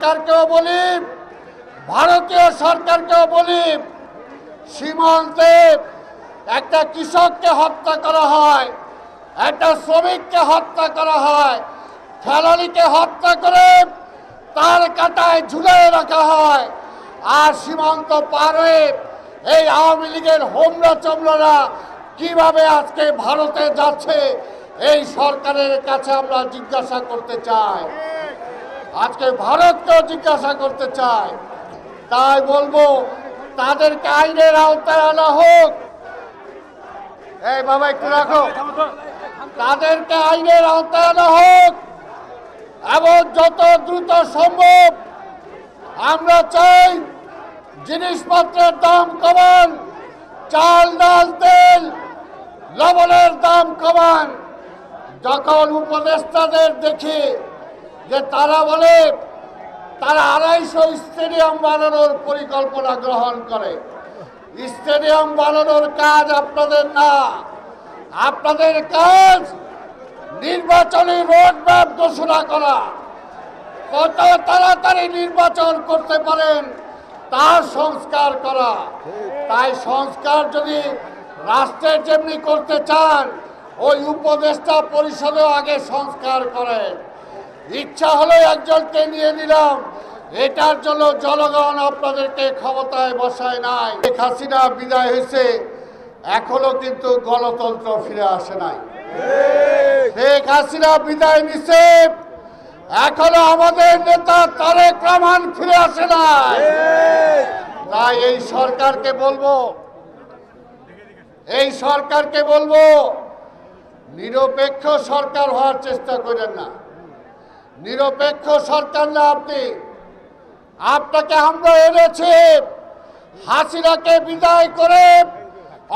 সরকারকেও বলি, ভারতীয় সরকারকেও বলি, সীমান্তে একটা কৃষককে হত্যা করা হয়, একটা শ্রমিককে হত্যা করা হয়, খেলালিকে হত্যা করে তার কাঁটায় ঝুলিয়ে রাখা হয়। আর সীমান্ত পার হয়ে এই আওয়ামী লীগের হোমরা চমড়ারা কিভাবে আজকে ভারতে যাচ্ছে, এই সরকারের কাছে আমরা জিজ্ঞাসা করতে চাই। আজকে ভারতকেও জিজ্ঞাসা করতে চাই। তাই বলবো, তাদেরকে আইনের আওতায় আনা হোক। এই বাবা একটু রাখো। তাদেরকে আইনের আওতায় আনা হোক এবং যত দ্রুত সম্ভব আমরা চাই জিনিসপত্রের দাম কমান, চাল ডাল তেল লবণের দাম কমান। যখন উপদেষ্টাদের দেখি যে তারা বলে তারা 250 স্টেডিয়াম বানানোর পরিকল্পনা গ্রহণ করে, স্টেডিয়াম বানানোর কাজ আপনাদের না, আপনাদের কাজ নির্বাচনী রোডম্যাপ ঘোষণা করা, কত তাড়াতাড়ি নির্বাচন করতে পারেন তার সংস্কার করা। তাই সংস্কার যদি রাষ্ট্রের যেমনি করতে চান, ওই উপদেষ্টা পরিষদেও আগে সংস্কার করেন। ইচ্ছা হলে একজনকে নিয়ে নিলাম, এটার জন্য জনগণ আপনাদেরকে ক্ষমতায় বসায় নাই। শেখ হাসিনা বিদায় হয়েছে, এখনো কিন্তু গণতন্ত্র ফিরে আসে নাই। শেখ হাসিনা বিদায় নিছে, এখনো আমাদের নেতা তারেক রহমান ফিরে আসে নাই। তাই এই সরকারকে বলবো নিরপেক্ষ সরকার হওয়ার চেষ্টা করেন না। নিরপেক্ষ সরকার না আপনি, আপনাকে আমরা এনেছি হাসিনাকে বিদায় করে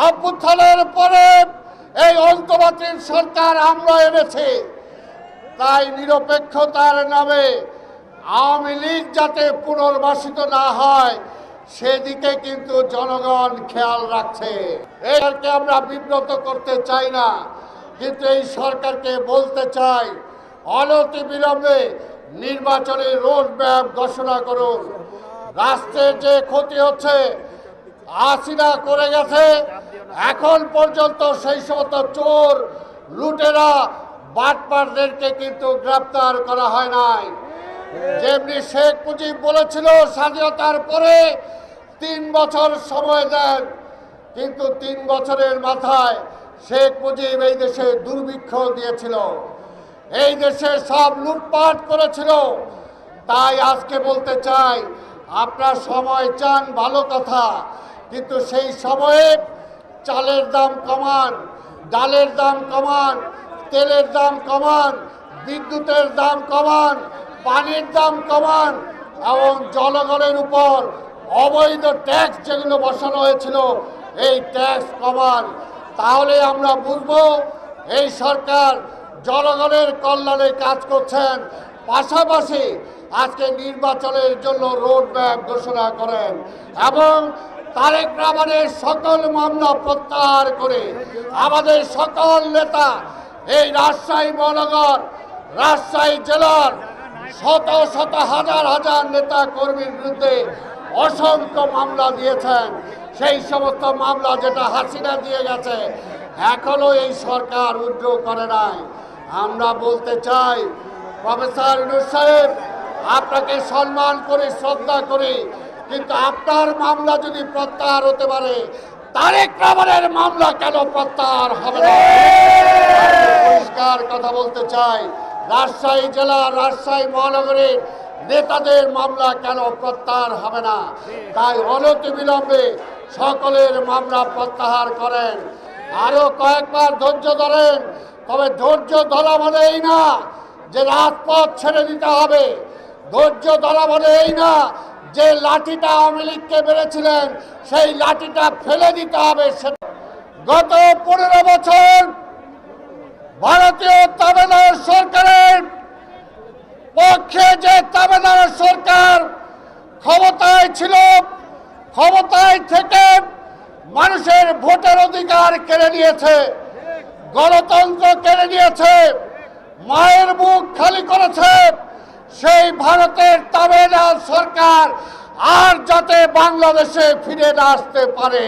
অভ্যুত্থানের পরে এই অন্তর্বর্তী সরকার আমরা এনেছি। তাই নিরপেক্ষতার নামে আওয়ামী লীগ যাতে পুনর্বাসিত না হয় সেদিকে কিন্তু জনগণ খেয়াল রাখছে। এটাকে আমরা বিব্রত করতে চাই না, কিন্তু এই সরকারকে বলতে চাই অনতিবিলম্বে নির্বাচনী রোডম্যাপ ঘোষণা করুন। রাষ্ট্রের যে ক্ষতি হচ্ছে হাসিনা করে গেছে, এখন পর্যন্ত সেই সমস্ত চোর লুটেরা বাটপারদেরকে কিন্তু গ্রেপ্তার করা হয় নাই। যেমনি শেখ মুজিব বলেছিল স্বাধীনতার পরে 3 বছর সময় দেন, কিন্তু 3 বছরের মাথায় শেখ মুজিব এই দেশে দুর্ভিক্ষ দিয়েছিল, এই দেশে সব লুটপাট করেছিল। তাই আজকে বলতে চাই, আপনারা সময় চান ভালো কথা, কিন্তু সেই সময়ে চালের দাম কমান, ডালের দাম কমান, তেলের দাম কমান, বিদ্যুতের দাম কমান, পানির দাম কমান এবং জনগণের উপর অবৈধ ট্যাক্স যেগুলো বসানো হয়েছিল এই ট্যাক্স কমান। তাহলে আমরা বুঝবো এই সরকার জনগণের কল্যাণে কাজ করছেন। পাশাপাশি আজকে নির্বাচনের জন্য রোডম্যাপ ঘোষণা করেন এবং তারেক রহমানের সকল মামলা প্রত্যাহার করে আমাদের সকল নেতা এই রাজশাহী মহানগর, রাজশাহী জেলার শত শত হাজার হাজার নেতা কর্মীর বিরুদ্ধে অসংখ্য মামলা দিয়েছেন। সেই সমস্ত মামলা যেটা হাসিনা দিয়ে গেছে এখনো এই সরকার উইথড্র করে নাই। আমরা বলতে চাই, প্রফেসর ইউনূস সাহেব, আপনাকে সম্মান করি, শ্রদ্ধা করি, কিন্তু আপনার মামলা যদি প্রত্যাহার হতে পারে, তারেক রহমানের মামলা কেন প্রত্যাহার হবে না? পরিষ্কার কথা বলতে চাই, রাজশাহী জেলা, রাজশাহী মহানগরীর নেতাদের মামলা কেন প্রত্যাহার হবে না? তাই অনতিবিলম্বে সকলের মামলা প্রত্যাহার করেন। আরো কয়েকবার ধৈর্য ধরেন, তবে ধৈর্য ধরা মানে এই না যে রাজপথ ছেড়ে দিতে হবে। ধৈর্য ধরা মানে এই না যে লাঠিটা আওয়ামী লীগকে মেরেছিলেন সেই লাঠিটা ফেলে দিতে হবে। গত 15 বছর ভারতীয় তামিলনাড়ু সরকারের পক্ষে যে তামিলনাড়ু সরকার ক্ষমতায় ছিল, ক্ষমতায় থেকে মানুষের ভোটের অধিকার কেড়ে নিয়েছে, গণতন্ত্র কেড়ে নিয়েছে, মায়ের মুখ খালি করেছে, সেই ভারতের তামিলনাড়ু সরকার আর যাতে বাংলাদেশে ফিরে না আসতে পারে।